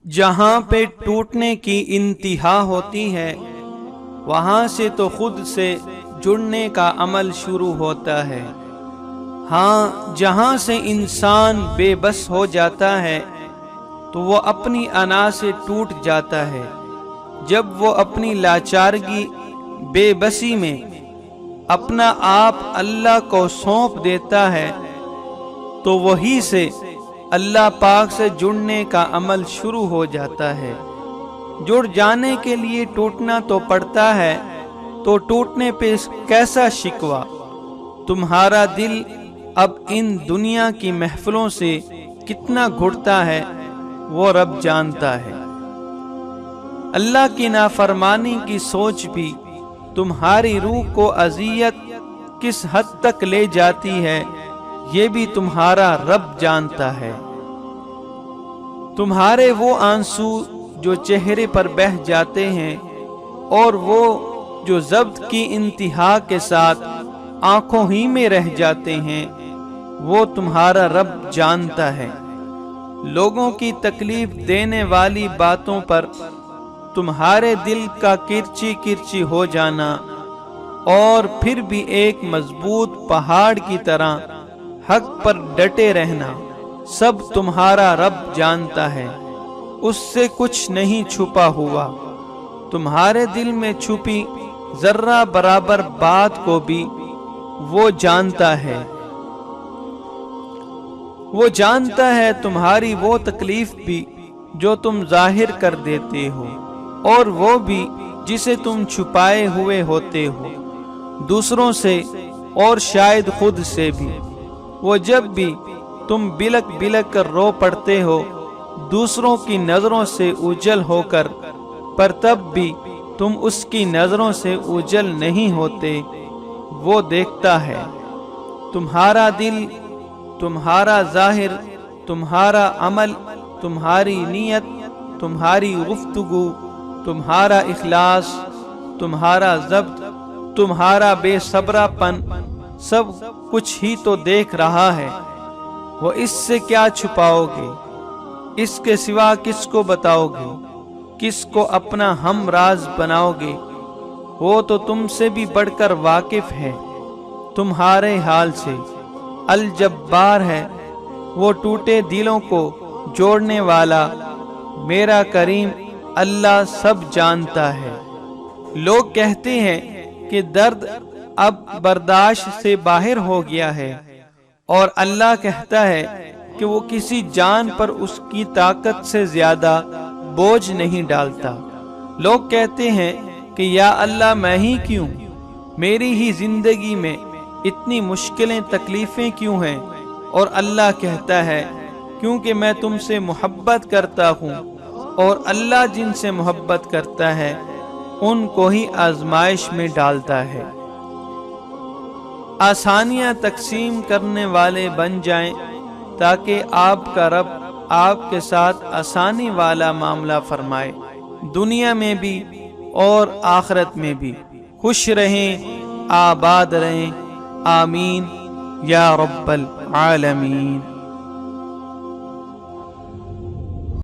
جہاں پہ ٹوٹنے کی انتہا ہوتی ہے وہاں سے تو خود سے جڑنے کا عمل شروع ہوتا ہے۔ ہاں، جہاں سے انسان بے بس ہو جاتا ہے تو وہ اپنی انا سے ٹوٹ جاتا ہے۔ جب وہ اپنی لاچارگی بے بسی میں اپنا آپ اللہ کو سونپ دیتا ہے تو وہی سے اللہ پاک سے جڑنے کا عمل شروع ہو جاتا ہے۔ جڑ جانے کے لیے ٹوٹنا تو پڑتا ہے، تو ٹوٹنے پہ کیسا شکوہ؟ تمہارا دل اب ان دنیا کی محفلوں سے کتنا گھٹتا ہے وہ رب جانتا ہے۔ اللہ کی نافرمانی کی سوچ بھی تمہاری روح کو اذیت کس حد تک لے جاتی ہے یہ بھی تمہارا رب جانتا ہے۔ تمہارے وہ آنسو جو چہرے پر بہہ جاتے ہیں اور وہ جو ضبط کی انتہا کے ساتھ آنکھوں ہی میں رہ جاتے ہیں وہ تمہارا رب جانتا ہے۔ لوگوں کی تکلیف دینے والی باتوں پر تمہارے دل کا کرچی کرچی ہو جانا اور پھر بھی ایک مضبوط پہاڑ کی طرح حق پر ڈٹے رہنا سب تمہارا رب جانتا ہے۔ اس سے کچھ نہیں چھپا ہوا۔ تمہارے دل میں چھپی ذرہ برابر بات کو بھی وہ جانتا ہے۔ وہ جانتا ہے تمہاری وہ تکلیف بھی جو تم ظاہر کر دیتے ہو اور وہ بھی جسے تم چھپائے ہوئے ہوتے ہو دوسروں سے اور شاید خود سے بھی۔ وہ جب بھی تم بلک بلک کر رو پڑتے ہو دوسروں کی نظروں سے اوجھل ہو کر، پر تب بھی تم اس کی نظروں سے اوجھل نہیں ہوتے، وہ دیکھتا ہے۔ تمہارا دل، تمہارا ظاہر، تمہارا عمل، تمہاری نیت، تمہاری گفتگو، تمہارا اخلاص، تمہارا ضبط، تمہارا بے صبرا پن سب کچھ ہی تو دیکھ رہا ہے۔ وہ اس سے کیا چھپاؤ گے؟ اس کے سوا کس کو بتاؤ گے؟ کس کو اپنا ہم راز بناؤ گے؟ وہ تو تم سے بھی بڑھ کر واقف ہے تمہارے حال سے۔ الجبار ہے، وہ ٹوٹے دلوں کو جوڑنے والا، میرا کریم اللہ سب جانتا ہے۔ لوگ کہتے ہیں کہ درد اب برداشت سے باہر ہو گیا ہے، اور اللہ کہتا ہے کہ وہ کسی جان پر اس کی طاقت سے زیادہ بوجھ نہیں ڈالتا۔ لوگ کہتے ہیں کہ یا اللہ میں ہی کیوں؟ میری ہی زندگی میں اتنی مشکلیں تکلیفیں کیوں ہیں؟ اور اللہ کہتا ہے کیونکہ میں تم سے محبت کرتا ہوں، اور اللہ جن سے محبت کرتا ہے ان کو ہی آزمائش میں ڈالتا ہے۔ آسانیاں تقسیم کرنے والے بن جائیں تاکہ آپ کا رب آپ کے ساتھ آسانی والا معاملہ فرمائے، دنیا میں بھی اور آخرت میں بھی۔ خوش رہیں، آباد رہیں، آمین یا رب العالمین۔